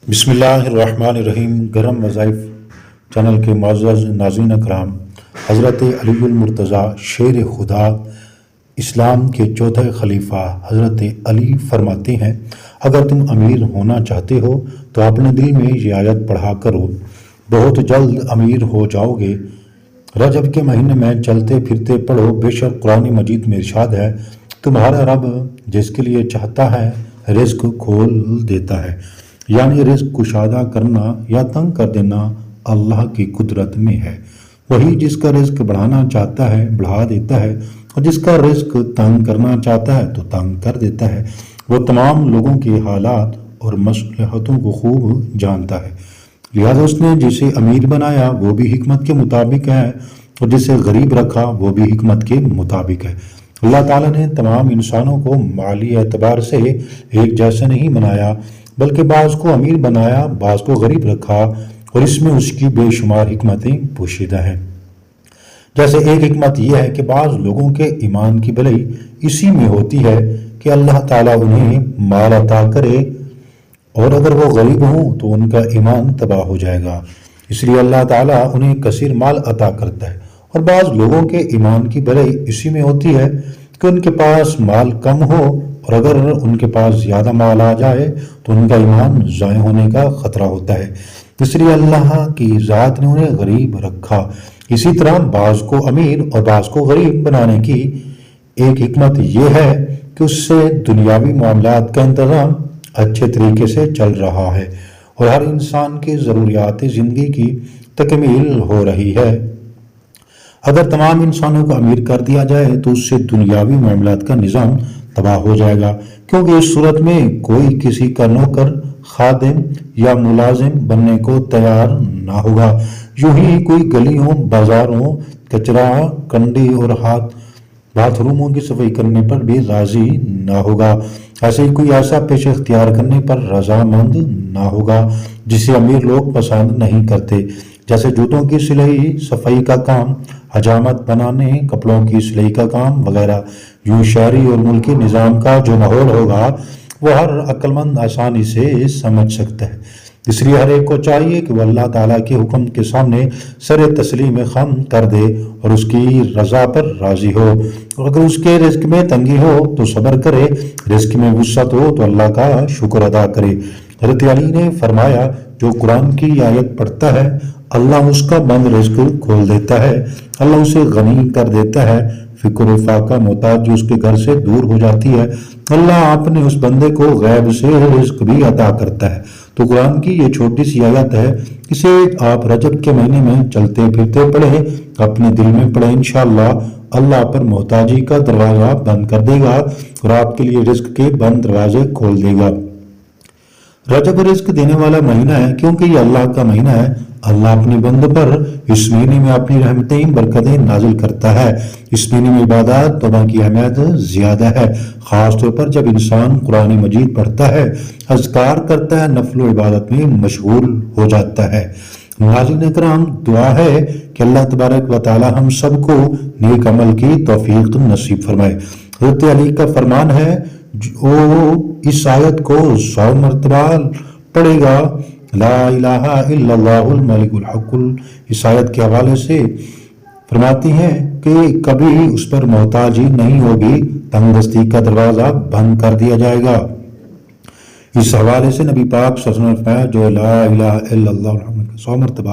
بسم اللہ الرحمن الرحیم۔ گرم وظائف چینل کے معزز ناظرین اکرام، حضرت علی المرتضیٰ شیر خدا اسلام کے چوتھے خلیفہ حضرت علی فرماتے ہیں، اگر تم امیر ہونا چاہتے ہو تو اپنے دل میں یہ آیت پڑھا کرو، بہت جلد امیر ہو جاؤ گے۔ رجب کے مہینے میں چلتے پھرتے پڑھو، بے شک قرآن مجید میں ارشاد ہے، تمہارا رب جس کے لیے چاہتا ہے رزق کھول دیتا ہے، یعنی رزق کشادہ کرنا یا تنگ کر دینا اللہ کی قدرت میں ہے۔ وہی جس کا رزق بڑھانا چاہتا ہے بڑھا دیتا ہے، اور جس کا رزق تنگ کرنا چاہتا ہے تو تنگ کر دیتا ہے۔ وہ تمام لوگوں کے حالات اور مصلحتوں کو خوب جانتا ہے، لہذا اس نے جسے امیر بنایا وہ بھی حکمت کے مطابق ہے، اور جسے غریب رکھا وہ بھی حکمت کے مطابق ہے۔ اللہ تعالیٰ نے تمام انسانوں کو مالی اعتبار سے ایک جیسا نہیں بنایا، بلکہ بعض کو امیر بنایا، بعض کو غریب رکھا، اور اس میں اس کی بے شمار حکمتیں پوشیدہ ہیں۔ جیسے ایک حکمت یہ ہے کہ بعض لوگوں کے ایمان کی بھلائی اسی میں ہوتی ہے کہ اللہ تعالیٰ انہیں مال عطا کرے، اور اگر وہ غریب ہوں تو ان کا ایمان تباہ ہو جائے گا، اس لیے اللہ تعالیٰ انہیں کثیر مال عطا کرتا ہے۔ اور بعض لوگوں کے ایمان کی بھلائی اسی میں ہوتی ہے کہ ان کے پاس مال کم ہو، اور اگر ان کے پاس زیادہ مال آ جائے تو ان کا ایمان ضائع ہونے کا خطرہ ہوتا ہے، اس لیے اللہ کی ذات نے انہیں غریب رکھا۔ اسی طرح بعض کو امیر اور بعض کو غریب بنانے کی ایک حکمت یہ ہے کہ اس سے دنیاوی معاملات کا انتظام اچھے طریقے سے چل رہا ہے، اور ہر انسان کی ضروریات زندگی کی تکمیل ہو رہی ہے۔ اگر تمام انسانوں کو امیر کر دیا جائے تو اس سے دنیاوی معاملات کا نظام تباہ ہو جائے گا، کیونکہ اس صورت میں کوئی کسی کا نوکر، خادم یا ملازم بننے کو تیار نہ ہوگا۔ یوں ہی کوئی گلیوں، بازاروں، کچرا کنڈی اور باتھ روموں کی صفائی کرنے پر بھی راضی نہ ہوگا۔ ایسے ہی کوئی ایسا پیشہ اختیار کرنے پر رضامند نہ ہوگا جسے امیر لوگ پسند نہیں کرتے، جیسے جوتوں کی سلائی، صفائی کا کام، حجامت بنانے، کپڑوں کی سلائی کا کام وغیرہ۔ یوں شہری اور ملکی نظام کا جو ماحول ہوگا وہ ہر عقل مند آسانی سے سمجھ سکتا ہے۔ اس لیے ہر ایک کو چاہیے کہ وہ اللہ تعالیٰ کے حکم کے سامنے سر تسلیم خم کر دے اور اس کی رضا پر راضی ہو، اور اگر اس کے رزق میں تنگی ہو تو صبر کرے، رزق میں وسعت ہو تو اللہ کا شکر ادا کرے۔ حضرت علی نے فرمایا، جو قرآن کی آیت پڑھتا ہے اللہ اس کا بند رزق کھول دیتا ہے، اللہ اسے غنی کر دیتا ہے، فکر و فاقہ محتاج جو اس کے گھر سے دور ہو جاتی ہے، اللہ اپنے اس بندے کو غیب سے رزق بھی عطا کرتا ہے۔ تو قرآن کی یہ چھوٹی سی آیت ہے، اسے آپ رجب کے مہینے میں چلتے پھرتے پڑھیں، اپنے دل میں پڑھیں، انشاءاللہ اللہ پر محتاجی کا دروازہ بند کر دے گا اور آپ کے لیے رزق کے بند دروازے کھول دے گا۔ رجب رزق دینے والا مہینہ ہے کیونکہ یہ اللہ کا مہینہ ہے۔ اللہ اپنے بندوں پر اس مہینے میں اپنی رحمتیں برکتیں نازل کرتا ہے۔ اس مہینے میں عبادات توبہ کی اہمیت زیادہ ہے، خاص طور پر جب انسان قرآن مجید پڑھتا ہے، اذکار کرتا ہے، نفل و عبادت میں مشغول ہو جاتا ہے۔ ناظرین اکرام، دعا ہے کہ اللہ تبارک و تعالی ہم سب کو نیک عمل کی توفیق نصیب فرمائے۔ حضرت علی کا فرمان ہے، جو اس آیت کو 100 مرتبہ پڑھے گا، لا الہ الا اللہ الملک الحق، اس آیت کے حوالے سے فرماتی ہیں کہ کبھی اس پر محتاجی نہیں ہوگی، تنگ دستی کا دروازہ بند کر دیا جائے گا۔ اس حوالے سے نبی پاک صلی اللہ علیہ وسلم نے فرمایا، جو لا الہ الا اللہ 100 مرتبہ